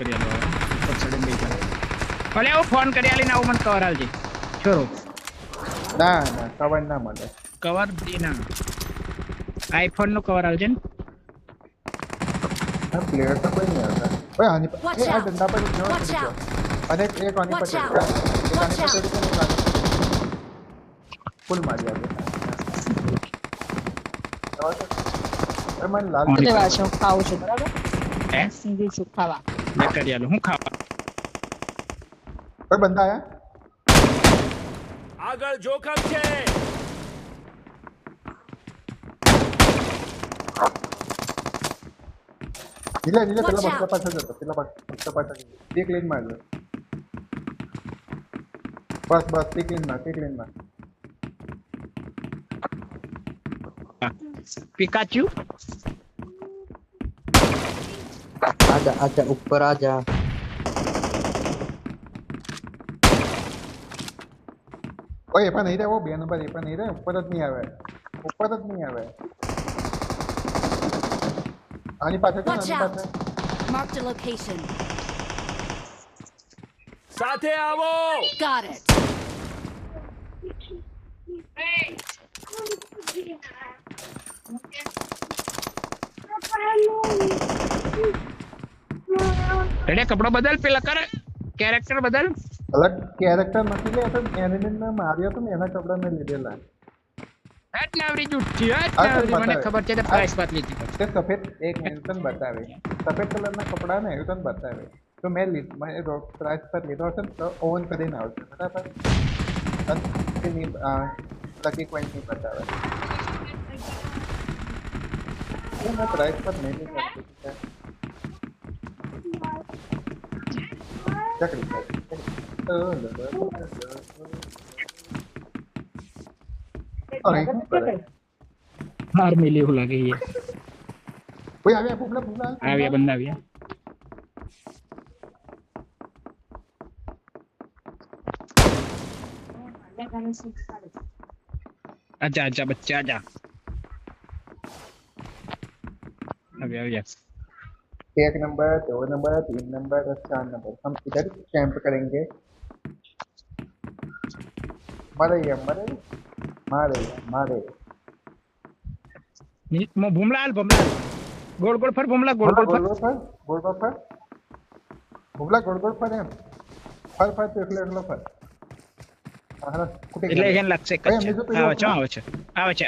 કરી આલો પછડે બેઠા ભલે હું ફોન કરી આલીને આવું મને કવર આલજે છોરો ના ના કવર ના મળે કવર દી ના આઈફોન નું કવર આલજે ને હા પ્લેયર તો કોઈ નહીં આવતા ઓય આની એ આ ડંડા પર જો અને એક આની પર એક આની પર ફૂલ મારી આવે મને લાલ દેવા છે હું ખાવું છું બરાબર હે સિંગલ છું ખાવા લે કરી આલો હું ખાવા કોઈ બંદા આયા આગળ જોખમ છે નીલે પેલા બક્કા પાછળ જતો પેલા બક્કા પાછળ એક લાઈન મારજો બસ એક લાઈન માં पिकाचू आजा ऊपर आजा ओए ये पर नहीं रहे वो बे नंबर ये पर नहीं रहे ऊपर જ नहीं आवे आनी पाछे Mark the location. સાથે આવો Got it. રેડે કપડો બદલ પેલા કરે કેરેક્ટર બદલ अलग कैरेक्टर નથી લે તો એનિમી ને માર્યો તો એના કપડા મેં લીધેલા હેટ નાવરી જુઠ્ઠી હેટ નાવરી મને ખબર છે તે પ્રાઇસ બાત લીધી તે સફેદ એક મેન્શન બતાવે સફેદ કલરના કપડા ને એવું બતાવે તો મેં પ્રાઇસ પર લીધો હશે તો ઓન કરીને આવશે બરાબર અને લકી કોઈન નહીં બતાવે मैं प्राइस पर नहीं करती हार मिली हो लगी है कोई आ गया फूफला आ गया बंदा आ गया आजा आजा बच्चा आजा अभी आ गया एक नंबर 2 नंबर 3 नंबर और 4 नंबर हम इधर कैंप करेंगे मारे भूमला गोल गोल फर भूमला गोल गोल फर भूमला गोल गोल फर एम फर तो एकलो फर એટલે એને લાગશે કે આવે છે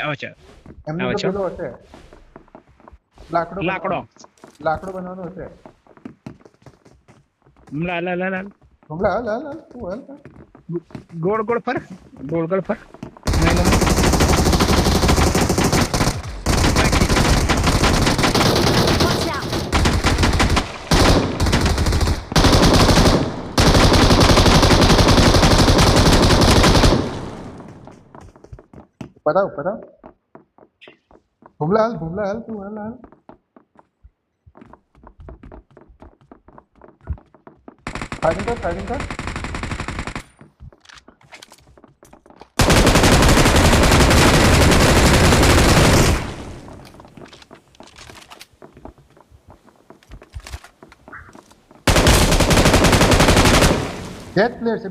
એમને તો પેલો હશે લાકડો બનવાનો હશે ભૂમલા હાલ તું હાલ गोल गोल पर Watch out. ऊपर आओ भूमला हाल तू हाल फायरिंग कर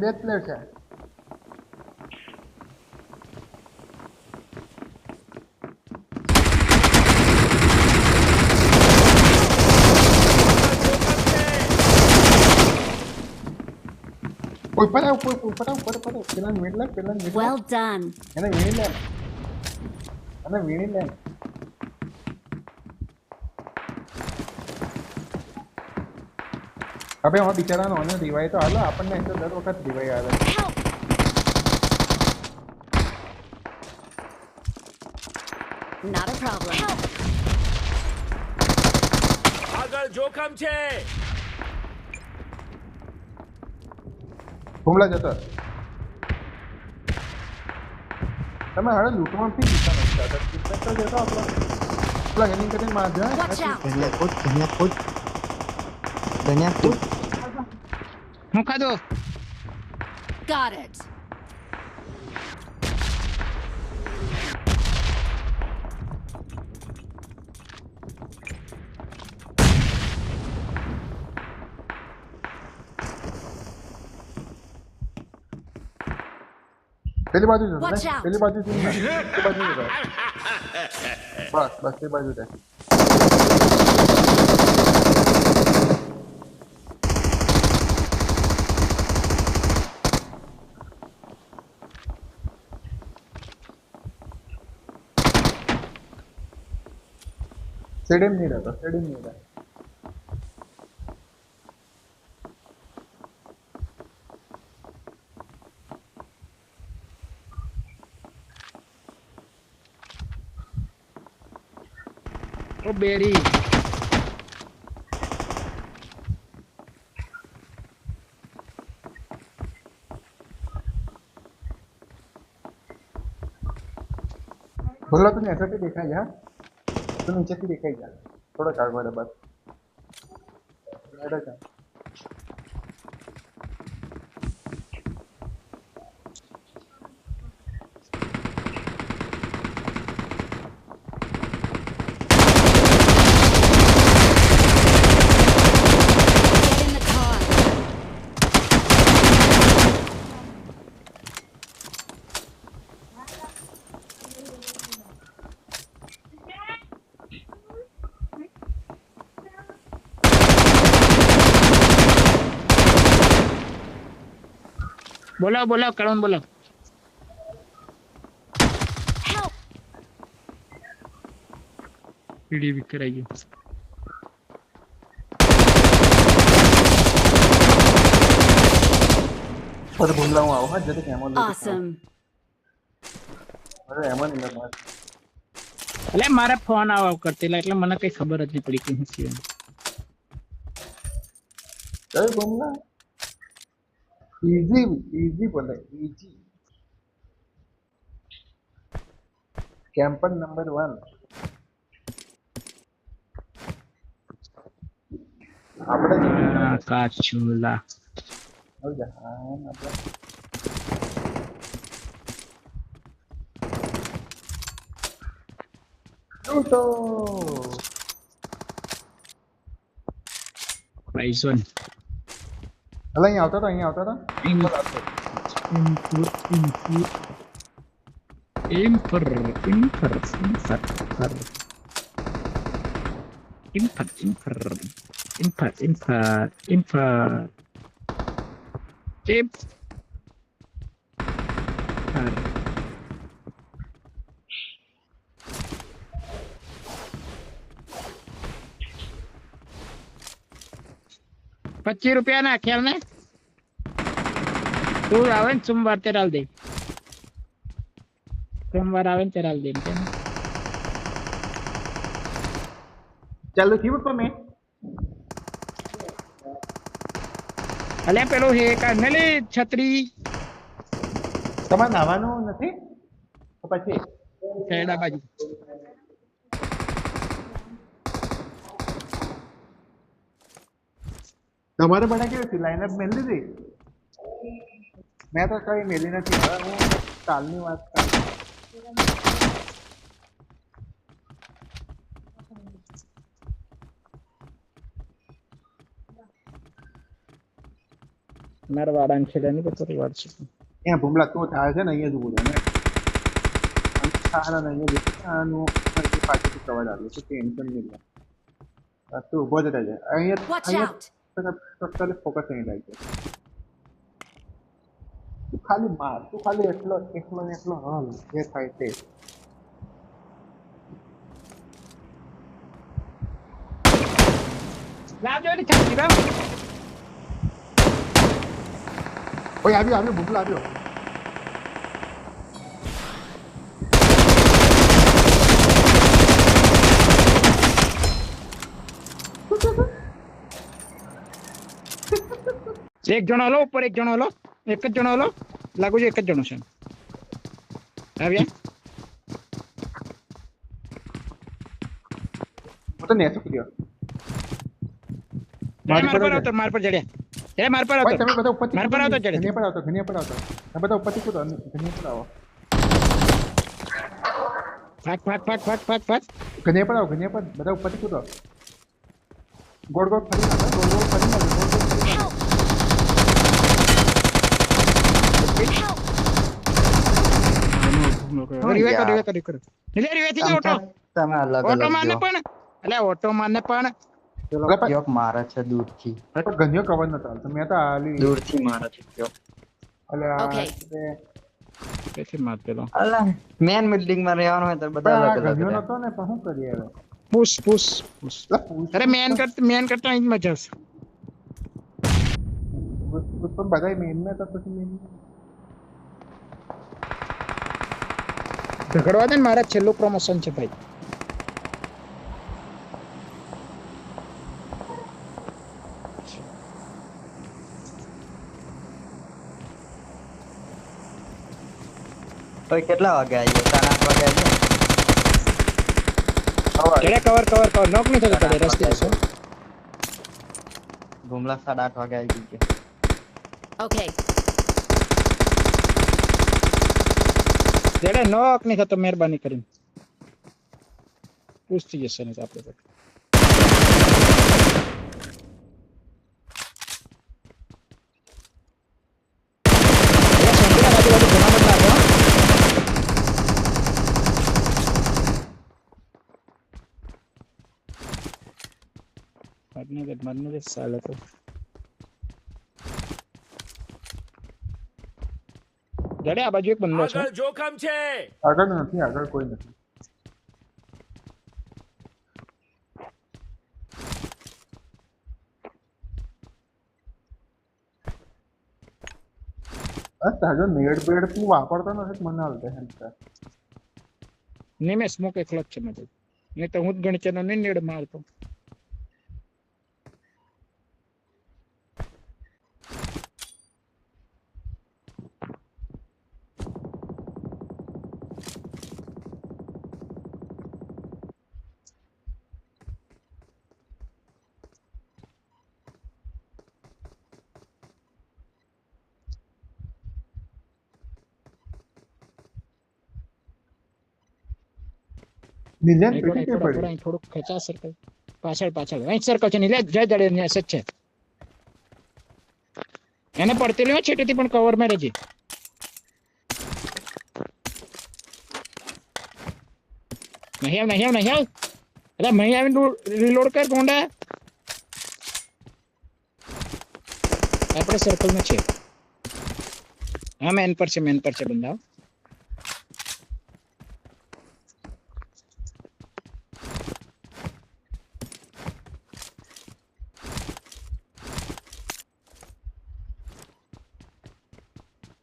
બે પ્લેયર છે ऊपर पेला मिडला Well done. એને વીણી લે અબે હું બિચારાનો ઓને રિવાઈ તો હાલો આપણને તો દર વખત રિવાઈ આવે Help. Not a problem. Help. આગળ જોખમ છે ભૂમલા જતો તમે હવે લૂંટવાથી દીધા નથી તો જતો આપણા હેલિંગ કરીને માર દે Watch out. धनिया कूद હું ખાધો Got it. પેલી બાજુ જતો Watch ને out. પેલી બાજુ જઈને પેલી બાજુ જતો બસ બસ એ બાજુ જાય સ્ટેડિયમ નહીં રહેતો સ્ટેડિયમ નહીં રહે ઓ બેરી બોલો તો નેચરથી દેખાય છે હા તો નીચેથી દેખાઈ જાય થોડો આગળ બસ હેડો ચાલ Get in the car. બોલાવ બોલાવ કળણ બોલાવ Help. પીડી બી કરાઈ ગયું પછી ભૂમલા હું આવું હા જતી કેમ Awesome. અરે એમાં નહીં મારે એટલે મારે ફોન આવ કરતેલા એટલે મને કઈ ખબર જ નહીં પડી કે હું છે કઈ ભૂમલા ઇઝી બોલે ઇઝી કેમ્પર નંબર 1 આપણે કાચુલા હવે જા આપણે તો પાઇસોન હલા અહીં આવતા હતા ઇમ્પર ₹25 ના ખ્યાલ ને તું આવે ને સોમવાર તે ડાલ દે સોમવાર આવે ને તે ડાલ દે એમ કે ચાલુ થયું પપ્પા મેં અલે પેલો હે કાઢને લે છત્રી તમારે નાવાનું નથી તો પછી છેડા બાજુ તમારે બના કેવી હતી લાઈનઅપ મેલી દીધી મેં તો કઈ મેલી નથી હવે હું કાલની વાત કરું મારા વાડાને છેડા ની તો વાર છે એ ભૂમલા તું થાય છે ને અહીંયા જ ઉભું રહે ને સારા નહીં આનું પાછળથી કવર આવ્યું તો ટેન્શન નહીં લે તું ઉભો જ રહેજે Watch અહીંયા out. ટોટલી ફોકસ નહીં લાગી તું ખાલી માર તું ખાલી એકલો હલ જે થાય તે લાવજો ને છત્રી રામ ઓય આવ્યો ભૂમલા આવ્યો એક જણો હલો ઉપર એક જણો હલો એક જ જણો હલો લાગુ છે એક જ જણો છે આવ્યા હું તો નેસો કર્યો માર પર આવતો માર પર ચડ્યા એ માર પર આવતો તમે બધા ઉપરથી માર પર આવતો ચડે ઘનિયા પર આવતો તમે બધા ઉપરથી કૂદો ઘનિયા પર આવો ફાટ ઘનિયા પર આવો બધા ઉપરથી કૂદો ગોળ ગોળ ફરી નાખો ગોળ ગોળ ફરી નાખો Help. રીવે કર યાર. રીવે કર એટલે રીવે થી તમ ઓટો તમે અલગ ઓટો અલગ મારને જો પણ એટલે ઓટો મારને પણ પેલો અરે પણ- યોક મારે છે દૂરથી મેં તો ગન્યો કવર નતો હાલતો મેં તો આલી દૂરથી મારે છે યોક. એટલે આ Okay. તે- કેથી માર પેલો અલા મેન બિલ્ડિંગ માં રહેવાનું હોય તો બધા પણ આ અલગ અલગ ગન્યો રહે. નતો ને પણ શું કરીએ હવે પુશ પુશ પુશ એટલે પૂછ- અરે મેન કરતા અહીં જ મજા આવશે પણ બધા મેન ને તો પછી મેન ઝઘડવા દે ને મારા છેલ્લું પ્રમોશન છે ભાઈ તો કેટલા વાગે આવી 7-8 વાગે ચડે આવી કવર નોક નહીં થતો પડે રસ્તે છે ગુમલા 8:30 વાગે આવી ગયા. Okay. ચડે નોક નહીં થતો મહેરબાની કરીને પૂછતી જશે ને આપણે તો મરને દે સાલે તો જડે આ બાજુ એક બંદો છે આગળ જોખમ છે. આગળ નથી આગળ કોઈ નથી તાજો નેડ બેડ તું વાપરતો નથી તો મને હાલતે હેલ્પ નહીં મેં સ્મોક એકલો જ છે મેં નહીં તો હું જ ગણચેનો નહીં નીડ મારતો મિલિયન નહીં પેટી કે પડી અહીં થોડુંક ખેંચા સર્કલ પાછળ અહીં સર્કલ છે નહીં લે જય જડે ને સચ છે એને પડતી લેવા છેટેથી પણ કવર માં રહેજે નહીં આવ અરે મહી આવીને રીલોડ કર ગોંડા આપણે સર્કલ માં છે હા મેન પર છે બંદા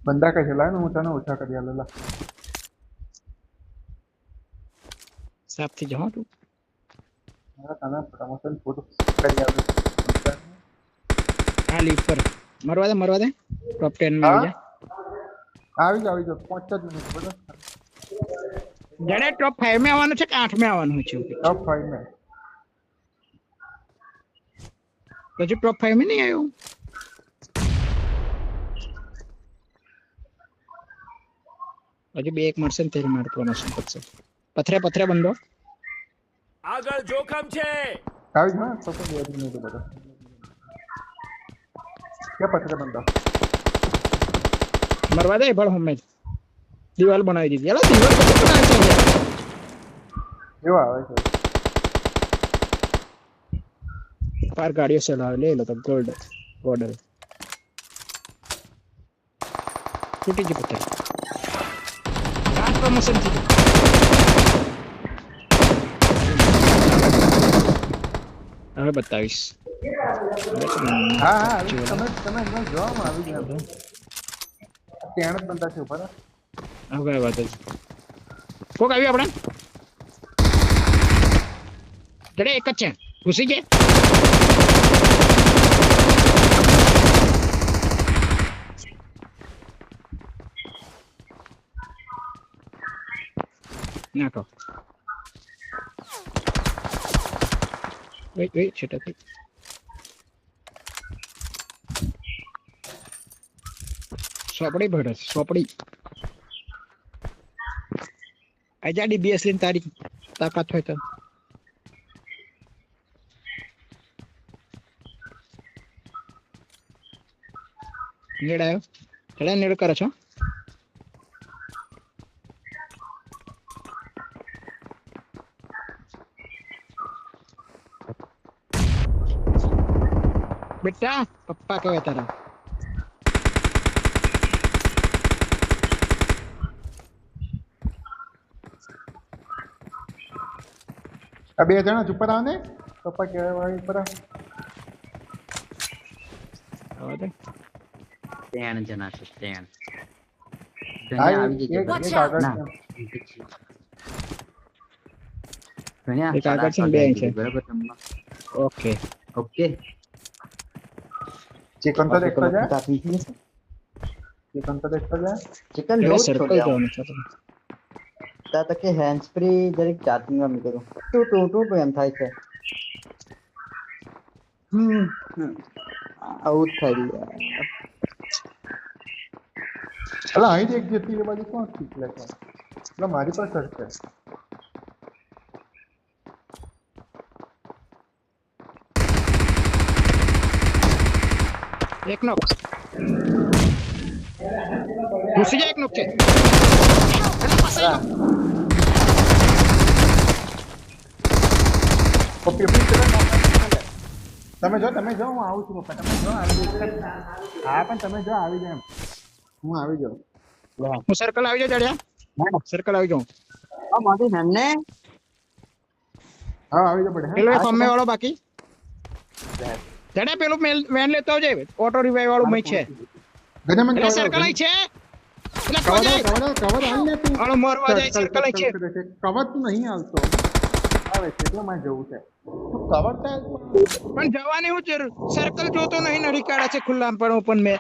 બંદા કઈ છે લાય ને હું તને ઓછા કરી આલેલા સાફ થઈ જાઓ તું મારા તને પ્રમોશન ફોટો કરી આલે આ લીફ પર મરવા દે ટોપ 10 માં આવી જા આવી જાવ 5 જ મિનિટ બરાબર જડે ટોપ 5 માં આવવાનું છે કે 8 માં આવવાનું છે ટોપ 5 में હજુ ટોપ 5 માં નહીં આવ્યો હજુ બે એક મળશે ને ત્યારે મારું પ્રમોશન કરશે પથરે બંધો આગળ જોખમ છે. આવી જા તો પણ 2 મિનિટ બરાબર क्या पत्थर बंदा મરવા દે ભળ હમે દિવાલ બનાવી દીધી યાર દિવાલ કઈ બનાવી છે जो આવે છે પાર ગાડીઓ ચલાવે લે લો તો ગોલ્ડ બોર્ડર છૂટી ગઈ પથ્થર આ પ્રમોશન થી હવે બતાવીશ હા હા તમે એકદમ જોવામાં આવી ગયા ત્યાં જ બનતા છે ઉપર હવે વાત જ કોક આવ્યું આપણે જડે એક જ છે ઘૂસી ગયા નાખો વેઇટ છેટા થઈ સોપડી ભરે સોપડી આજાડી બીએસ લઈને તારી તાકાત હોય તો નેડ આવ્યો ચડે નેડ કરો છો બેટા પપ્પા કહેવાય તારા. આ બે જણા જ ઉપર આવ ને પપ્પા કહેવાય વાળી ઉપર આવ. આવા દે. 3 જણા છે 3. આ આવી જજો. એક Watch આગળ ના. છે. ઘણા એક આગળ છે ને 8:30 બે અહીં છે. બરાબર તમને. Okay okay. ચિકન તો દેખતો જા કાપી છે. ચિકન તો દેખતો જા. ચિકન એટલે લેવું જ સર્કલ થોડી જવાનું છે આપણે. તા તક હેન્ડ સ્પ્રે દરેક ચાર્જિંગ માં મૂકી દઉં. ટુ એમ થાય છે. આવું જ થાય યાર. અલા અહીં એક જેટલી એ બાજુ કોણ શીખ લે છે એટલે મારી પર સર છે. એક નોક ઘૂસી જાય. એક નોક છે. પપ્પી પપ્પી ચલો તમે જો હું આવું છું પપ્પા તમે જો આવી જાય. હા પણ તમે જો આવી જાય એમ. હું આવી જાઉં. હું સર્કલ આવી જાઉં જડ્યા. સર્કલ આવી જાઉં. આ મારી નન્ને હા આવી જાવ પડે પેલો એક અમે વાળો બાકી જડ્યા. પેલું વેન લેતો આવજે. ઓટો રિવાઈવ વાળું મય છે. ગને મને એટલે સર્કલ આવી છે. એટલે પહોંચે. કવર આવ ને તું હાલો મરવા જાય. સર્કલ આવી છે. કવર તું નહીં આવતો આવે છે એટલે મારે જવું છે તું કવર થાય પણ જવાની હું જરૂર. સર્કલ જોતો નહીં. નડી કાઢે છે ખુલ્લા પણ ઓપન મેં.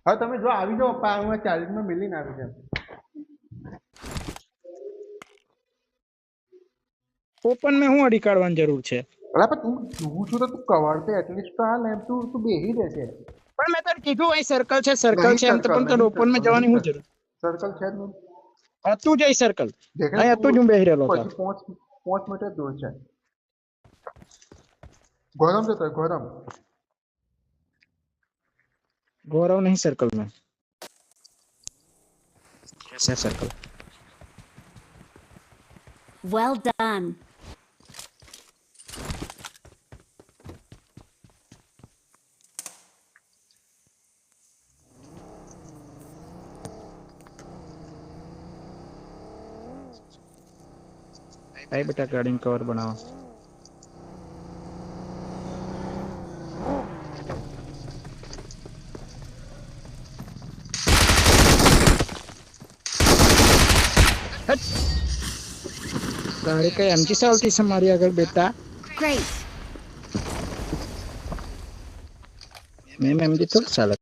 હવે તમે જો આવી જાઓ પપ્પા હું ચાર્જિંગમાં મિલીને આવી જાઉં. ઓપન મેં હું અડી કાઢવાની જરૂર છે. અલા પણ તું જોઉં છું તો તું કવર તે એટલીસ્ટ તો હાલ એમ તું બેહી રહે છે. પણ મેં તને કીધું અહીં સર્કલ છે. સર્કલ છે એમ તો પણ તને ઓપન માં જવાની હું જરૂર. સર્કલ છે જ નહીં. હતું જઈ સર્કલ. દેખાય અહીં હતું જ હું બેહી રહેલો હતો. પછી 5 મીટર દૂર છે. ગરમ જતો ગરમ. गौरव नहीं सर्कल में कैसा सर्कल. Well done. आई बेटा गाड़ी में कवर बनाओ. गाड़ी का एमजी चालती है हमारी अगर बेटा. Great. मैं एमजी थोड़ी चालत.